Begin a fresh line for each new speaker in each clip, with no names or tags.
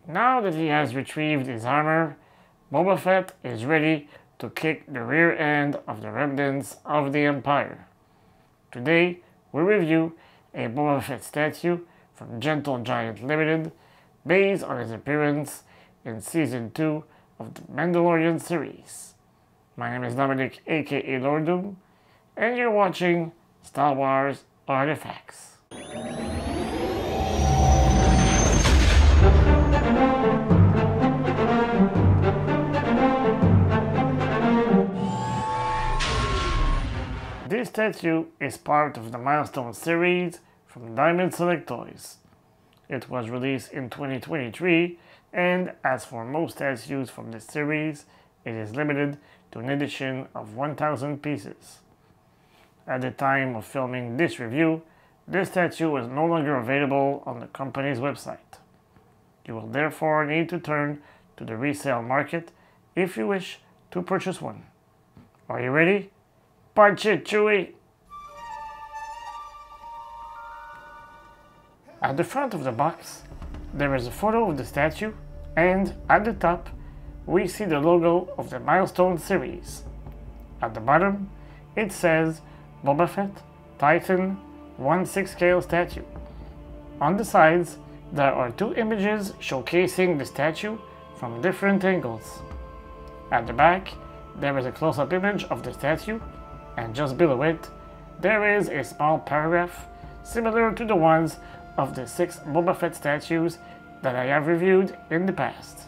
Now that he has retrieved his armor, Boba Fett is ready to kick the rear end of the remnants of the Empire. Today, we review a Boba Fett statue from Gentle Giant Ltd. Based on his appearance in Season 2 of the Mandalorian Series. My name is Dominic, aka Lord Doom, and you're watching Star Wars Artefacts. This statue is part of the Milestones Series from Diamond Select Toys. It was released in 2023, and as for most statues from this series, it is limited to an edition of 1,000 pieces. At the time of filming this review, this statue was no longer available on the company's website. You will therefore need to turn to the resale market if you wish to purchase one. Are you ready? Punch it, Chewie! At the front of the box, there is a photo of the statue, and at the top, we see the logo of the Milestones Series. At the bottom, it says Boba Fett, Thyton, 1/6 scale statue. On the sides, there are two images showcasing the statue from different angles. At the back, there is a close-up image of the statue, and just below it, there is a small paragraph similar to the ones of the 6 Boba Fett statues that I have reviewed in the past.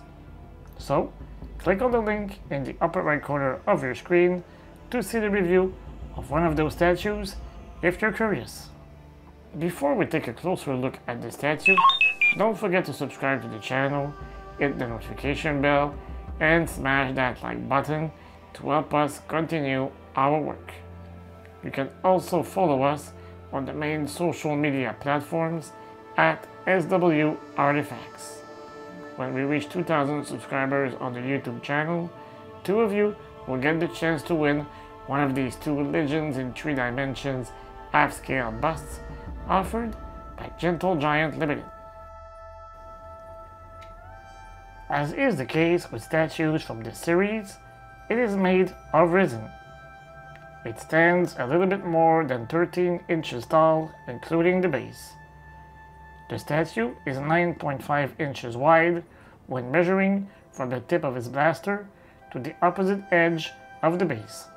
So, click on the link in the upper right corner of your screen to see the review of one of those statues if you're curious. Before we take a closer look at the statue, don't forget to subscribe to the channel, hit the notification bell, and smash that like button to help us continue our work. You can also follow us on the main social media platforms at SW Artefacts. When we reach 2,000 subscribers on the YouTube channel, 2 of you will get the chance to win one of these 2 Legends in 3 Dimensions half-scale busts offered by Gentle Giant Ltd. As is the case with statues from this series, it is made of resin. It stands a little bit more than 13 inches tall, including the base. The statue is 9.5 inches wide when measuring from the tip of his blaster to the opposite edge of the base.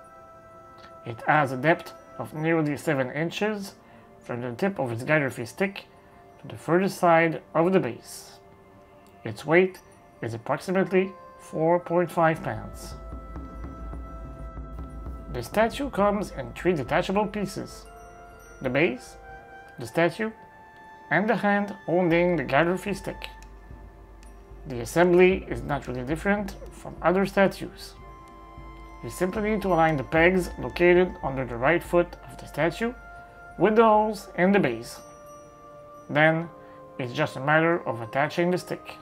It has a depth of nearly 7 inches from the tip of its geography stick to the furthest side of the base. Its weight is approximately 4.5 pounds. The statue comes in 3 detachable pieces: the base, the statue, and the hand holding the geography stick. The assembly is not really different from other statues. You simply need to align the pegs located under the right foot of the statue with the holes in the base. Then, it's just a matter of attaching the stick.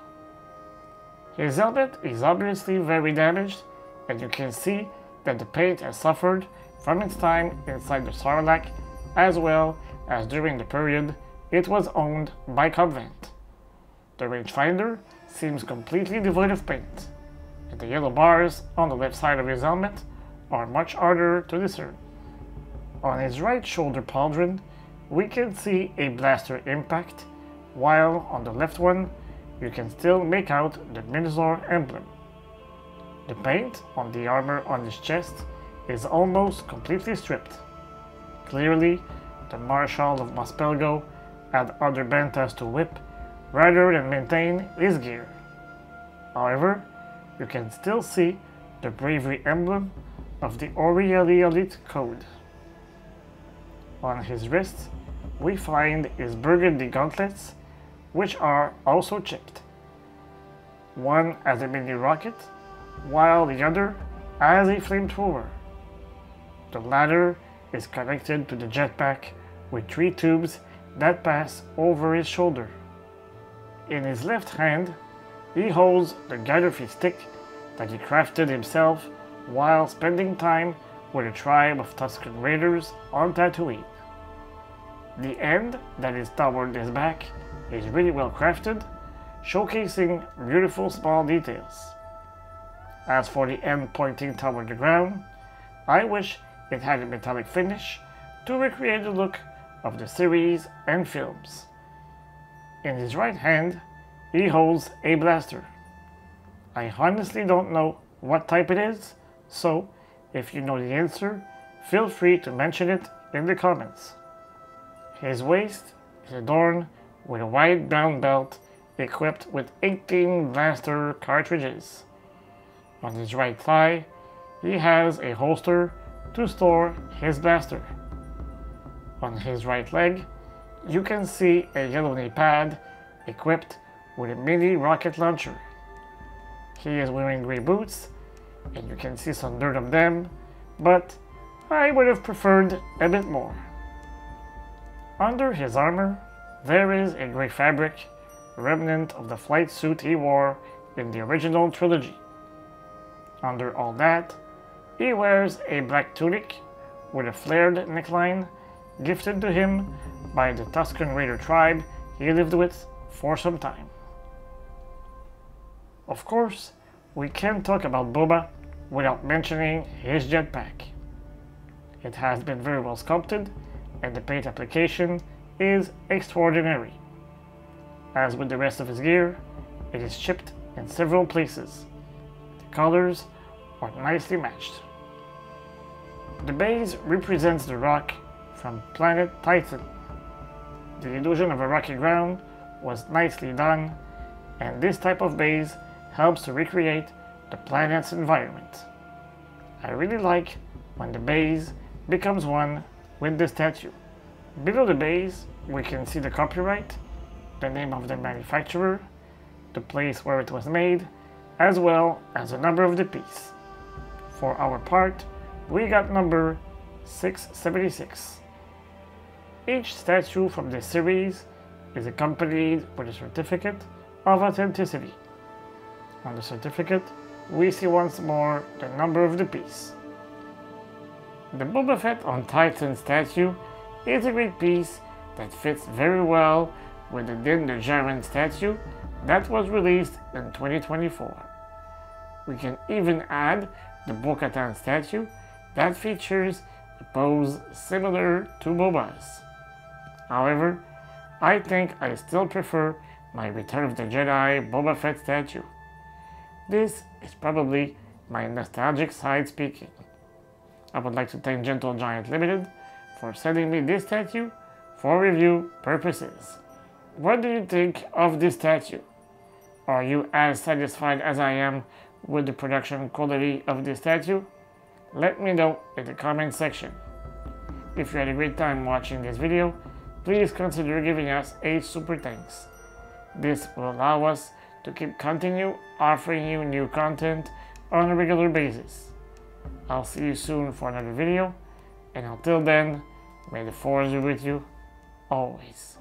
His helmet is obviously very damaged, and you can see that the paint has suffered from its time inside the Sarlacc, as well as during the period it was owned by Convent. The rangefinder seems completely devoid of paint, and the yellow bars on the left side of his helmet are much harder to discern. On his right shoulder pauldron, we can see a blaster impact, while on the left one, you can still make out the Minosaur emblem. The paint on the armor on his chest is almost completely stripped. Clearly, the Marshal of Mospelgo had other Bantas to whip rather than maintain his gear. However, you can still see the bravery emblem of the Orieli Elite Code. On his wrists, we find his burgundy gauntlets, which are also chipped. One has a mini rocket, while the other has a flamethrower. The latter is connected to the jetpack with 3 tubes that pass over his shoulder. In his left hand, he holds the geography stick that he crafted himself while spending time with a tribe of Tusken Raiders on Tatooine. The end that is toward his back is really well crafted, showcasing beautiful small details. As for the end pointing toward the ground, I wish it had a metallic finish to recreate the look of the series and films. In his right hand, he holds a blaster. I honestly don't know what type it is, so if you know the answer, feel free to mention it in the comments. His waist is adorned with a wide brown belt equipped with 18 blaster cartridges. On his right thigh, he has a holster to store his blaster. On his right leg, you can see a yellow knee pad equipped with a mini rocket launcher. He is wearing gray boots, and you can see some dirt on them, but I would have preferred a bit more. Under his armor, there is a gray fabric, remnant of the flight suit he wore in the original trilogy. Under all that, he wears a black tunic with a flared neckline gifted to him by the Tusken Raider tribe he lived with for some time. Of course, we can't talk about Boba without mentioning his jetpack. It has been very well sculpted, and the paint application is extraordinary. As with the rest of his gear, it is chipped in several places. The colors are nicely matched. The base represents the rock from planet Thyton. The illusion of a rocky ground was nicely done, and this type of base helps to recreate the planet's environment. I really like when the base becomes one with the statue. Below the base, we can see the copyright, the name of the manufacturer, the place where it was made, as well as the number of the piece. For our part, we got number 676. Each statue from this series is accompanied with a certificate of authenticity. On the certificate, we see once more the number of the piece. The Boba Fett on Thyton statue is a great piece that fits very well with the Gentle Giant statue that was released in 2024. We can even add the Bo-Katan statue that features a pose similar to Boba's. However, I think I still prefer my Return of the Jedi Boba Fett statue. This is probably my nostalgic side speaking. I would like to thank Gentle Giant Ltd for sending me this statue for review purposes. What do you think of this statue? Are you as satisfied as I am with the production quality of this statue? Let me know in the comment section. If you had a great time watching this video, please consider giving us a super thanks. This will allow us to continue offering you new content on a regular basis. I'll see you soon for another video, and until then, may the Force be with you always.